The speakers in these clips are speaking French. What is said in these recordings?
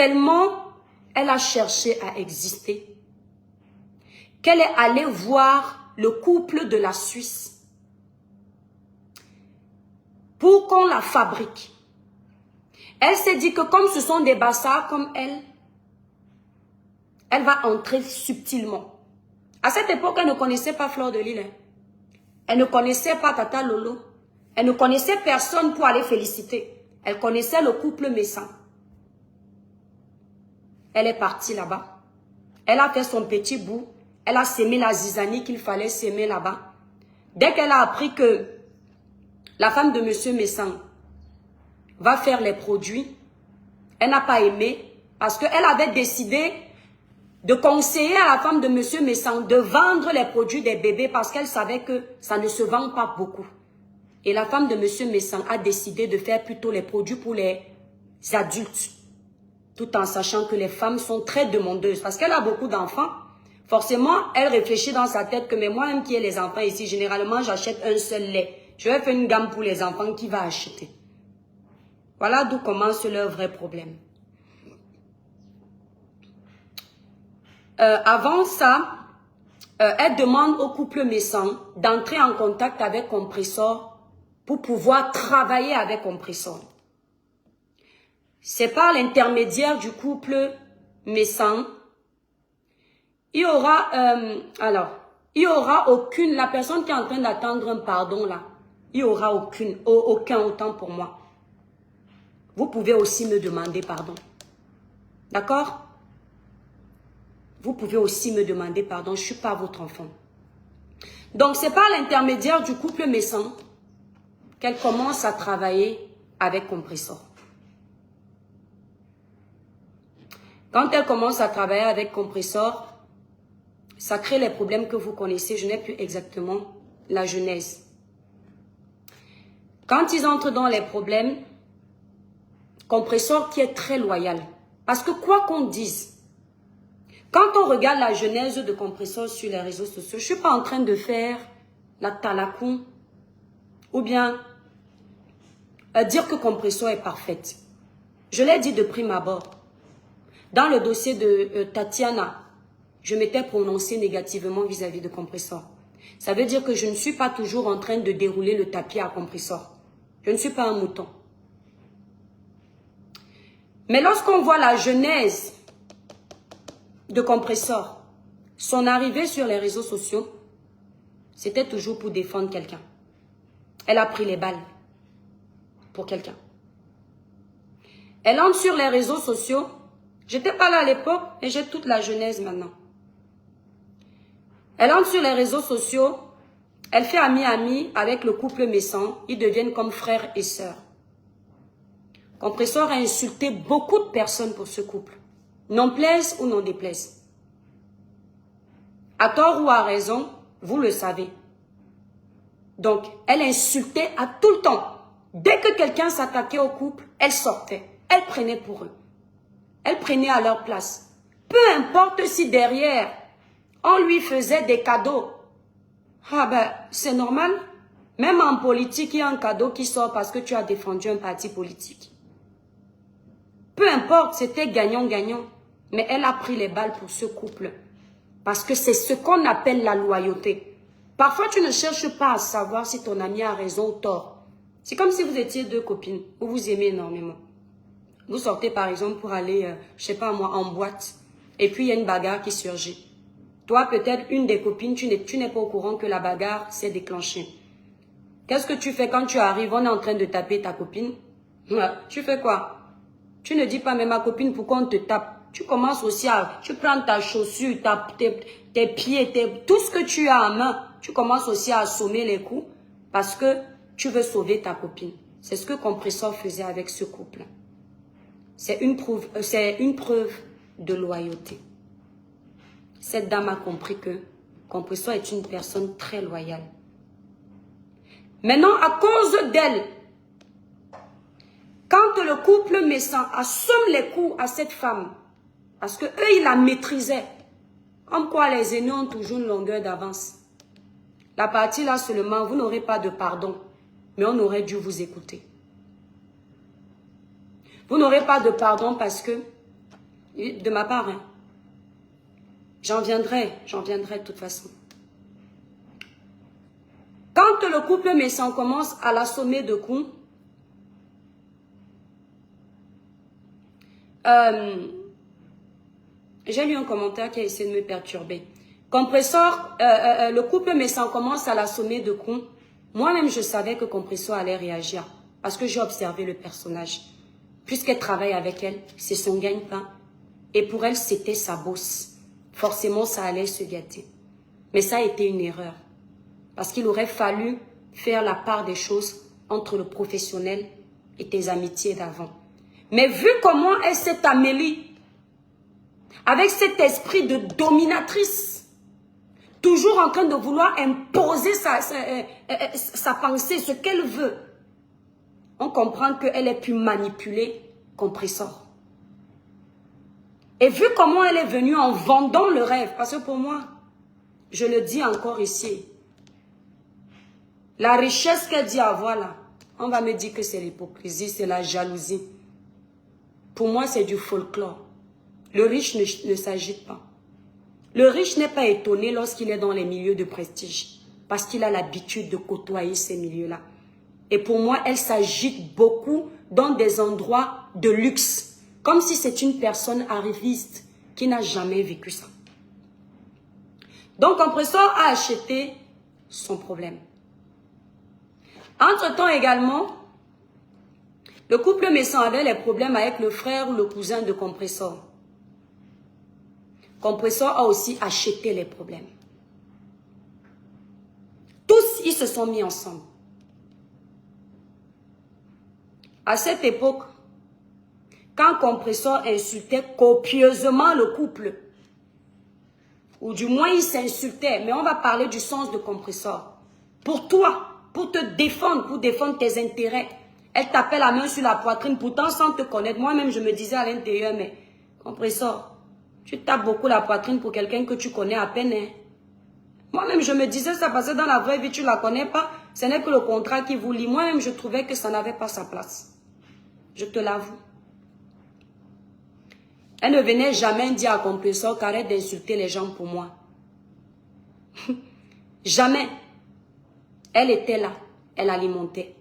tellement elle a cherché à exister qu'elle est allée voir le couple de la Suisse pour qu'on la fabrique. Elle s'est dit que comme ce sont des bastards comme elle va entrer subtilement. À cette époque, elle ne connaissait pas Fleur de Lys. Elle ne connaissait pas Tata Lolo. Elle ne connaissait personne pour aller féliciter. Elle connaissait le couple Messan. Elle est partie là-bas. Elle a fait son petit bout. Elle a sémé la zizanie qu'il fallait s'aimer là-bas. Dès qu'elle a appris que la femme de M. Messan va faire les produits, elle n'a pas aimé parce qu'elle avait décidé de conseiller à la femme de M. Messan de vendre les produits des bébés parce qu'elle savait que ça ne se vend pas beaucoup. Et la femme de M. Messan a décidé de faire plutôt les produits pour les adultes, tout en sachant que les femmes sont très demandeuses parce qu'elle a beaucoup d'enfants. Forcément, elle réfléchit dans sa tête que mais moi-même qui ai les enfants ici, généralement j'achète un seul lait. Je vais faire une gamme pour les enfants qui va acheter. Voilà d'où commence leur vrai problème. Avant ça, elle demande au couple Messan d'entrer en contact avec Compressor pour pouvoir travailler avec Compressor. C'est par l'intermédiaire du couple Messan. Il y aura aucune, la personne qui est en train d'attendre un pardon là, il n'y aura aucun autant pour moi. Vous pouvez aussi me demander pardon. D'accord? Vous pouvez aussi me demander pardon, je ne suis pas votre enfant. Donc, c'est par l'intermédiaire du couple Messan qu'elle commence à travailler avec Compressor. Quand elle commence à travailler avec Compressor, ça crée les problèmes que vous connaissez. Je n'ai plus exactement la genèse. Quand ils entrent dans les problèmes, Compressor qui est très loyal. Parce que quoi qu'on dise, quand on regarde la genèse de Compressor sur les réseaux sociaux, je ne suis pas en train de faire la talakoum ou bien dire que Compressor est parfaite. Je l'ai dit de prime abord. Dans le dossier de Tatiana, je m'étais prononcée négativement vis-à-vis de Compressor. Ça veut dire que je ne suis pas toujours en train de dérouler le tapis à Compressor. Je ne suis pas un mouton. Mais lorsqu'on voit la genèse de Compressor, son arrivée sur les réseaux sociaux, c'était toujours pour défendre quelqu'un. Elle a pris les balles pour quelqu'un. Elle entre sur les réseaux sociaux. J'étais pas là à l'époque et j'ai toute la genèse maintenant. Elle entre sur les réseaux sociaux. Elle fait ami-ami avec le couple Messan. Ils deviennent comme frères et sœurs. Compressor a insulté beaucoup de personnes pour ce couple. N'en plaise ou n'en déplaise. À tort ou à raison, vous le savez. Donc, elle insultait à tout le temps. Dès que quelqu'un s'attaquait au couple, elle sortait. Elle prenait pour eux. Elle prenait à leur place. Peu importe si derrière, on lui faisait des cadeaux. Ah ben, c'est normal. Même en politique, il y a un cadeau qui sort parce que tu as défendu un parti politique. Peu importe, c'était gagnant-gagnant. Mais elle a pris les balles pour ce couple. Parce que c'est ce qu'on appelle la loyauté. Parfois, tu ne cherches pas à savoir si ton ami a raison ou tort. C'est comme si vous étiez deux copines, vous vous aimez énormément. Vous sortez par exemple pour aller, je sais pas moi, en boîte. Et puis il y a une bagarre qui surgit. Toi, peut-être une des copines, tu n'es pas au courant que la bagarre s'est déclenchée. Qu'est-ce que tu fais quand tu arrives, on est en train de taper ta copine? Tu fais quoi? Tu ne dis pas, mais ma copine, pourquoi on te tape? Tu commences aussi à, tu prends ta chaussure, tes pieds, tout ce que tu as en main, tu commences aussi à assommer les coups parce que tu veux sauver ta copine. C'est ce que Compressor faisait avec ce couple. C'est une preuve de loyauté. Cette dame a compris que Compressor est une personne très loyale. Maintenant, à cause d'elle, quand le couple Messan assomme les coups à cette femme, parce que eux, ils la maîtrisaient, comme quoi les aînés ont toujours une longueur d'avance. La partie là seulement, vous n'aurez pas de pardon, mais on aurait dû vous écouter. Vous n'aurez pas de pardon parce que De ma part, hein. J'en viendrai de toute façon. Quand le couple méchant commence à l'assommer de coups, j'ai lu un commentaire qui a essayé de me perturber. Compressor, le couple méchant commence à l'assommer de coups. Moi-même, je savais que Compressor allait réagir parce que j'ai observé le personnage. Puisqu'elle travaille avec elle, c'est son gagne-pain. Et pour elle, c'était sa bosse. Forcément, ça allait se gâter. Mais ça a été une erreur. Parce qu'il aurait fallu faire la part des choses entre le professionnel et tes amitiés d'avant. Mais vu comment est cette Amélie, avec cet esprit de dominatrice, toujours en train de vouloir imposer sa pensée, ce qu'elle veut, on comprend qu'elle est pu manipuler Compressor. Et vu comment elle est venue en vendant le rêve, parce que pour moi, je le dis encore ici, la richesse qu'elle dit avoir là, on va me dire que c'est l'hypocrisie, c'est la jalousie. Pour moi, c'est du folklore. Le riche ne s'agite pas. Le riche n'est pas étonné lorsqu'il est dans les milieux de prestige, parce qu'il a l'habitude de côtoyer ces milieux-là. Et pour moi, elle s'agite beaucoup dans des endroits de luxe. Comme si c'est une personne arriviste qui n'a jamais vécu ça. Donc, Compressor a acheté son problème. Entre-temps également, le couple méchant avait les problèmes avec le frère ou le cousin de Compressor. Compressor a aussi acheté les problèmes. Tous, ils se sont mis ensemble. À cette époque, quand Compressor insultait copieusement le couple, ou du moins il s'insultait, mais on va parler du sens de Compressor. Pour toi, pour te défendre, pour défendre tes intérêts, elle tapait la main sur la poitrine, pourtant sans te connaître. Moi-même, je me disais à l'intérieur, mais Compressor, tu tapes beaucoup la poitrine pour quelqu'un que tu connais à peine. Hein? Moi-même, je me disais ça parce que dans la vraie vie, tu ne la connais pas. Ce n'est que le contrat qui vous lie. Moi-même, je trouvais que ça n'avait pas sa place. Je te l'avoue. Elle ne venait jamais dire à Compressor qu'arrête d'insulter les gens pour moi. Jamais. Elle était là. Elle alimentait.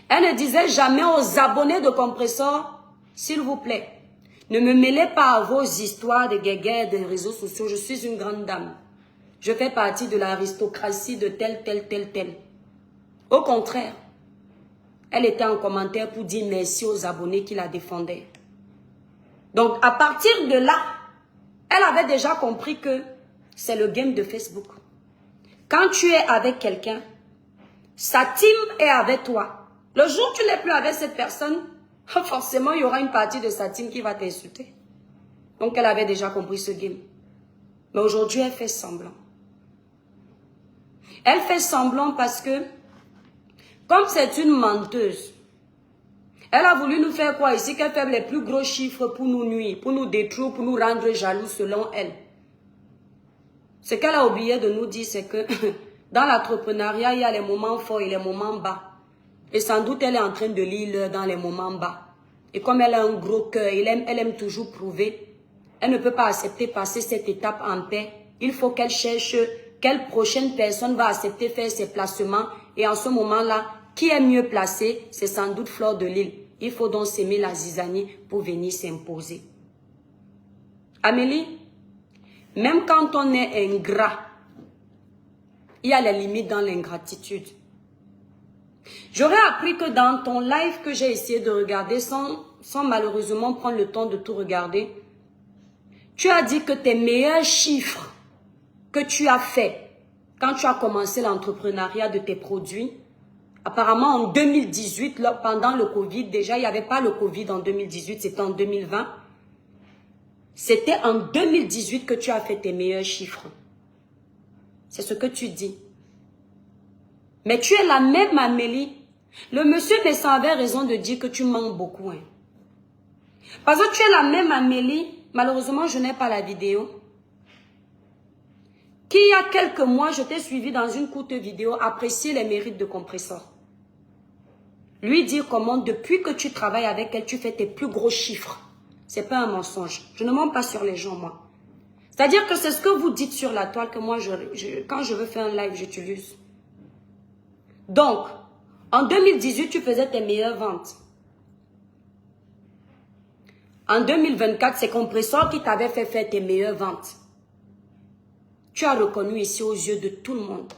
Elle ne disait jamais aux abonnés de Compressor, s'il vous plaît, ne me mêlez pas à vos histoires de guéguerres des réseaux sociaux. Je suis une grande dame. Je fais partie de l'aristocratie de tel. Au contraire, elle était en commentaire pour dire merci aux abonnés qui la défendaient. Donc, à partir de là, elle avait déjà compris que c'est le game de Facebook. Quand tu es avec quelqu'un, sa team est avec toi. Le jour où tu n'es plus avec cette personne, forcément, il y aura une partie de sa team qui va t'insulter. Donc, elle avait déjà compris ce game. Mais aujourd'hui, elle fait semblant. Elle fait semblant parce que, comme c'est une menteuse, elle a voulu nous faire quoi ici? Qu'elle fait les plus gros chiffres pour nous nuire, pour nous détruire, pour nous rendre jaloux selon elle. Ce qu'elle a oublié de nous dire, c'est que dans l'entrepreneuriat, il y a les moments forts et les moments bas. Et sans doute, elle est en train de lire dans les moments bas. Et comme elle a un gros cœur, elle aime toujours prouver, elle ne peut pas accepter passer cette étape en paix. Il faut qu'elle cherche quelle prochaine personne va accepter faire ses placements. Et en ce moment-là, qui est mieux placé? C'est sans doute Fleur de Lille. Il faut donc s'aimer la zizanie pour venir s'imposer. Amélie, même quand on est ingrat, il y a les limites dans l'ingratitude. J'aurais appris que dans ton live que j'ai essayé de regarder sans malheureusement prendre le temps de tout regarder, tu as dit que tes meilleurs chiffres que tu as fait quand tu as commencé l'entrepreneuriat de tes produits, apparemment en 2018, pendant le Covid, déjà il n'y avait pas le Covid en 2018, c'était en 2020. C'était en 2018 que tu as fait tes meilleurs chiffres. C'est ce que tu dis. Mais tu es la même Amélie. Le monsieur Messan avait raison de dire que tu mens beaucoup. Hein. Parce que tu es la même Amélie. Malheureusement, je n'ai pas la vidéo. Qui il y a quelques mois, je t'ai suivi dans une courte vidéo apprécier les mérites de Compressor. Lui dire comment, depuis que tu travailles avec elle, tu fais tes plus gros chiffres. C'est pas un mensonge. Je ne mens pas sur les gens, moi. C'est-à-dire que c'est ce que vous dites sur la toile que moi, quand je veux faire un live, j'utilise. Donc, en 2018, tu faisais tes meilleures ventes. En 2024, c'est Compressor qui t'avait fait faire tes meilleures ventes. Tu as reconnu ici aux yeux de tout le monde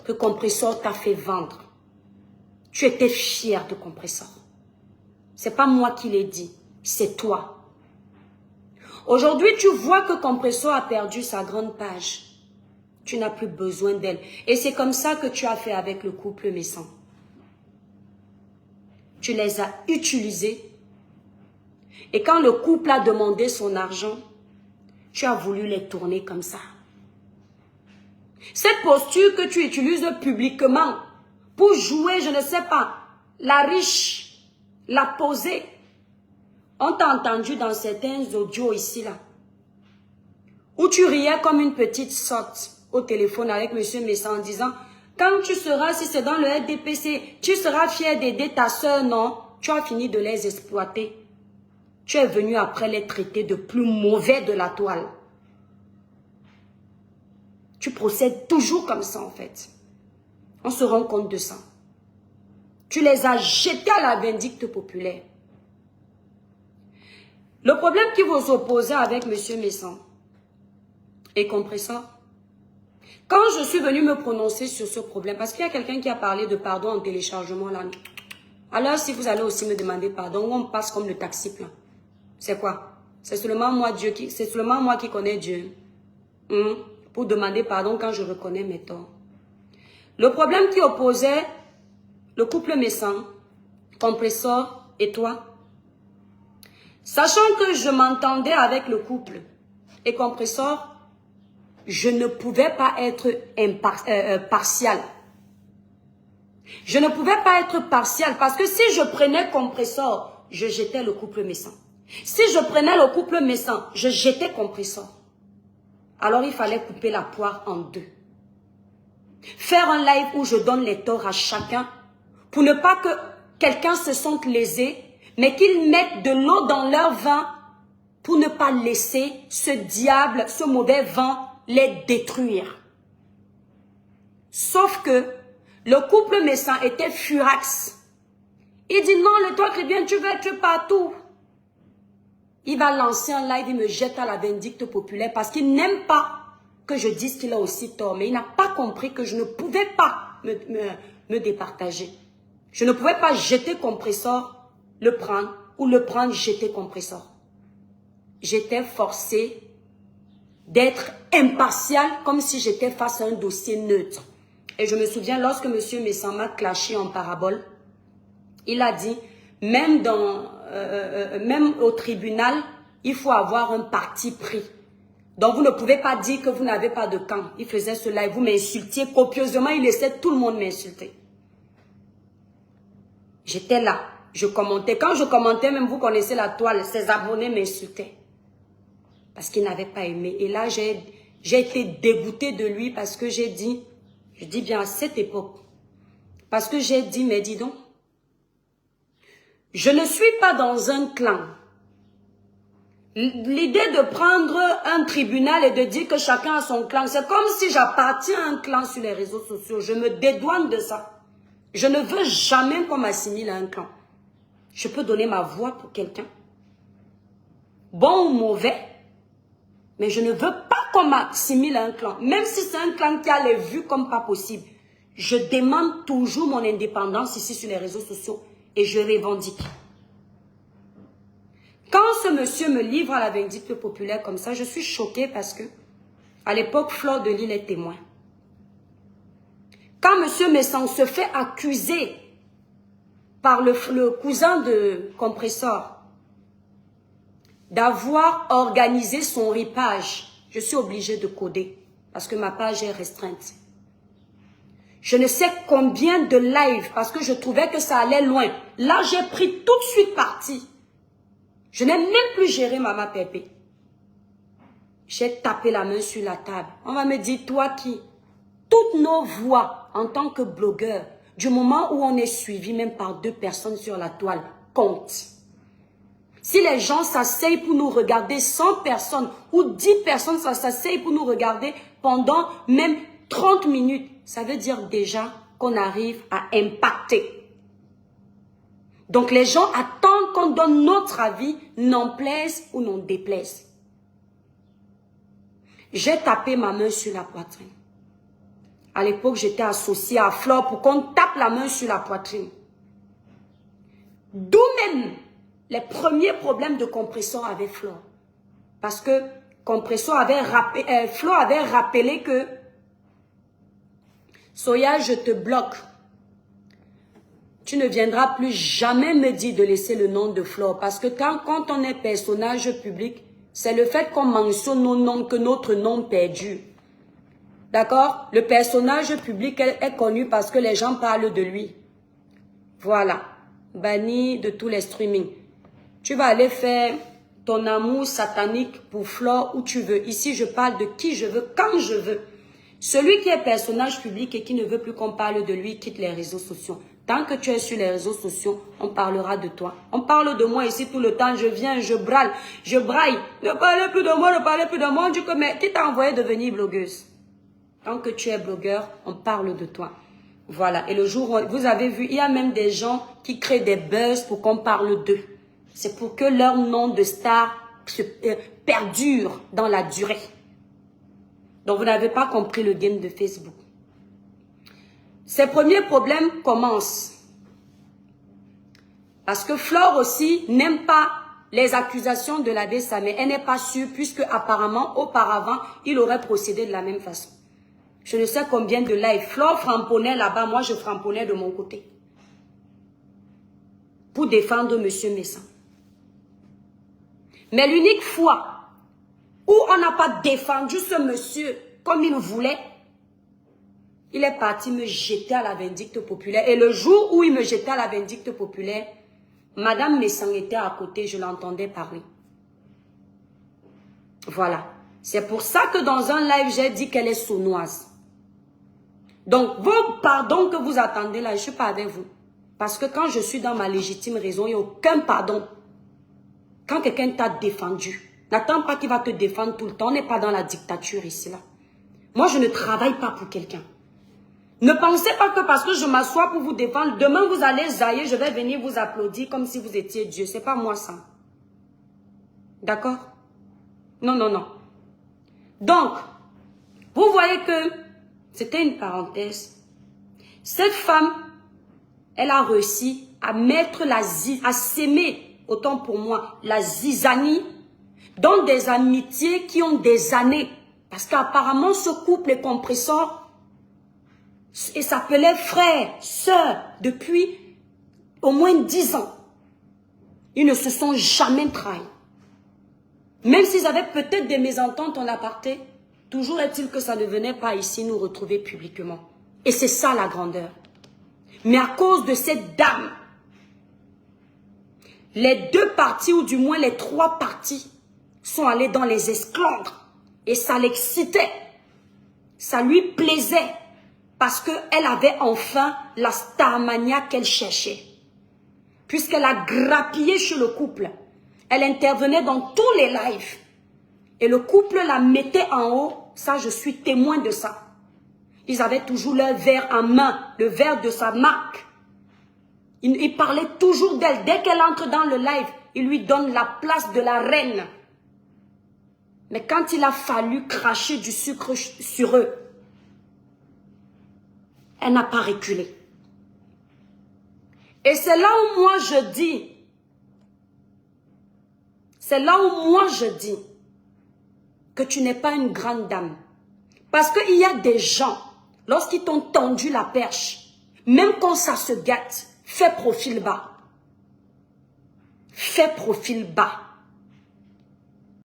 que Compressor t'a fait vendre. Tu étais fier de Compressor. C'est pas moi qui l'ai dit, c'est toi. Aujourd'hui, tu vois que Compressor a perdu sa grande page. Tu n'as plus besoin d'elle. Et c'est comme ça que tu as fait avec le couple Messan. Tu les as utilisés. Et quand le couple a demandé son argent, tu as voulu les tourner comme ça. Cette posture que tu utilises publiquement pour jouer, je ne sais pas, la riche, la posée. On t'a entendu dans certains audios ici, là, où tu riais comme une petite sotte au téléphone avec M. Messan en disant, quand tu seras, si c'est dans le RDPC, tu seras fier d'aider ta soeur, non? Tu as fini de les exploiter. Tu es venu après les traiter de plus mauvais de la toile. Tu procèdes toujours comme ça, en fait. On se rend compte de ça. Tu les as jetés à la vindicte populaire. Le problème qui vous opposait avec M. Messan et Compressor, quand je suis venue me prononcer sur ce problème, parce qu'il y a quelqu'un qui a parlé de pardon en téléchargement là. Alors si vous allez aussi me demander pardon, on passe comme le taxi plein. C'est quoi? C'est seulement moi qui connais Dieu. Pour demander pardon quand je reconnais mes torts. Le problème qui opposait le couple Messan, Compressor et toi, sachant que je m'entendais avec le couple et Compressor, je ne pouvais pas être partial. Je ne pouvais pas être partial parce que si je prenais Compressor, je jetais le couple Messan. Si je prenais le couple Messan, je jetais Compressor. Alors il fallait couper la poire en deux. Faire un live où je donne les torts à chacun pour ne pas que quelqu'un se sente lésé, mais qu'ils mettent de l'eau dans leur vin pour ne pas laisser ce diable, ce mauvais vent les détruire. Sauf que le couple Messan était furax. Il dit non, le toi chrétien, tu veux être partout. Il va lancer un live, il me jette à la vindicte populaire parce qu'il n'aime pas que je dise qu'il a aussi tort. Mais il n'a pas compris que je ne pouvais pas me départager. Je ne pouvais pas jeter Compressor, le prendre, ou le prendre, jeter Compressor. J'étais forcée d'être impartial comme si j'étais face à un dossier neutre. Et je me souviens, lorsque M. Messan m'a clashé en parabole, il a dit, même au tribunal, il faut avoir un parti pris. Donc vous ne pouvez pas dire que vous n'avez pas de camp. Il faisait cela et vous m'insultiez copieusement, il laissait tout le monde m'insulter. J'étais là, je commentais. Quand je commentais, même vous connaissez la toile, ses abonnés m'insultaient. Parce qu'ils n'avaient pas aimé. Et là, j'ai été dégoûtée de lui parce que j'ai dit, je dis bien à cette époque, parce que j'ai dit, mais dis donc, je ne suis pas dans un clan. L'idée de prendre un tribunal et de dire que chacun a son clan, c'est comme si j'appartiens à un clan sur les réseaux sociaux. Je me dédouane de ça. Je ne veux jamais qu'on m'assimile à un clan. Je peux donner ma voix pour quelqu'un. Bon ou mauvais. Mais je ne veux pas qu'on m'assimile à un clan. Même si c'est un clan qui a les vues comme pas possible. Je demande toujours mon indépendance ici sur les réseaux sociaux. Et je revendique. Quand ce monsieur me livre à la vindicte populaire comme ça, je suis choquée parce que, à l'époque, Fleur de Lille est témoin. Quand monsieur Messan se fait accuser par le cousin de Compressor d'avoir organisé son ripage, je suis obligée de coder parce que ma page est restreinte. Je ne sais combien de lives parce que je trouvais que ça allait loin. Là, j'ai pris tout de suite parti. Je n'ai même plus géré Maman Pépé. J'ai tapé la main sur la table. On va me dire, toi qui, toutes nos voix en tant que blogueur, du moment où on est suivi même par 2 personnes sur la toile, comptent. Si les gens s'asseyent pour nous regarder, 100 personnes ou 10 personnes s'asseyent pour nous regarder pendant même 30 minutes, ça veut dire déjà qu'on arrive à impacter. Donc les gens attendent qu'on donne notre avis, n'en plaise ou n'en déplaise. J'ai tapé ma main sur la poitrine. À l'époque, j'étais associée à Flore pour qu'on tape la main sur la poitrine. D'où même les premiers problèmes de compression avec Flore. Parce que Compression avait Flore avait rappelé que Soya, je te bloque. Tu ne viendras plus jamais me dire de laisser le nom de Flore. Parce que quand on est personnage public, c'est le fait qu'on mentionne nos noms que notre nom perdure. D'accord? Le personnage public est connu parce que les gens parlent de lui. Voilà. Banni de tous les streamings. Tu vas aller faire ton amour satanique pour Flore où tu veux. Ici, je parle de qui je veux, quand je veux. Celui qui est personnage public et qui ne veut plus qu'on parle de lui, quitte les réseaux sociaux. Tant que tu es sur les réseaux sociaux, on parlera de toi. On parle de moi ici tout le temps. Je viens, je braille, je braille. Ne parlez plus de moi, ne parlez plus de moi. On dit que, mais qui t'a envoyé devenir blogueuse? Tant que tu es blogueur, on parle de toi. Voilà. Et le jour où vous avez vu, il y a même des gens qui créent des buzz pour qu'on parle d'eux. C'est pour que leur nom de star perdure dans la durée. Donc, vous n'avez pas compris le game de Facebook. Ces premiers problèmes commencent. Parce que Flore aussi n'aime pas les accusations de l'abbé Samé. Elle n'est pas sûre puisque apparemment, auparavant, il aurait procédé de la même façon. Je ne sais combien de lives. Flore framponnait là-bas, moi je framponnais de mon côté. Pour défendre M. Messan. Mais l'unique fois où on n'a pas défendu ce monsieur comme il voulait, il est parti me jeter à la vindicte populaire. Et le jour où il me jetait à la vindicte populaire, Madame Messan était à côté, je l'entendais parler. Voilà. C'est pour ça que dans un live, j'ai dit qu'elle est sournoise. Donc, vos pardons que vous attendez là, je ne suis pas avec vous. Parce que quand je suis dans ma légitime raison, il n'y a aucun pardon. Quand quelqu'un t'a défendu, n'attends pas qu'il va te défendre tout le temps. On n'est pas dans la dictature ici là. Moi, je ne travaille pas pour quelqu'un. Ne pensez pas que parce que je m'assois pour vous défendre, demain vous allez zailler, je vais venir vous applaudir comme si vous étiez Dieu. Ce n'est pas moi ça. D'accord? Non, non, non. Donc, vous voyez que c'était une parenthèse. Cette femme, elle a réussi à mettre à s'aimer, autant pour moi, la zizanie dans des amitiés qui ont des années. Parce qu'apparemment, ce couple est compresseur et s'appelait frère, sœur, depuis au moins 10 ans. Ils ne se sont jamais trahis. Même s'ils avaient peut-être des mésententes en aparté, toujours est-il que ça ne venait pas ici nous retrouver publiquement. Et c'est ça la grandeur. Mais à cause de cette dame, les deux parties, ou du moins les 3 parties, sont allées dans les esclandres. Et ça l'excitait. Ça lui plaisait. Parce qu'elle avait enfin la starmania qu'elle cherchait. Puisqu'elle a grappillé chez le couple. Elle intervenait dans tous les lives. Et le couple la mettait en haut. Ça, je suis témoin de ça. Ils avaient toujours leur verre en main. Le verre de sa marque. Ils parlaient toujours d'elle. Dès qu'elle entre dans le live, il lui donne la place de la reine. Mais quand il a fallu cracher du sucre sur eux, elle n'a pas reculé. Et c'est là où moi je dis, que tu n'es pas une grande dame. Parce qu'il y a des gens, lorsqu'ils t'ont tendu la perche, même quand ça se gâte, fais profil bas. Fais profil bas.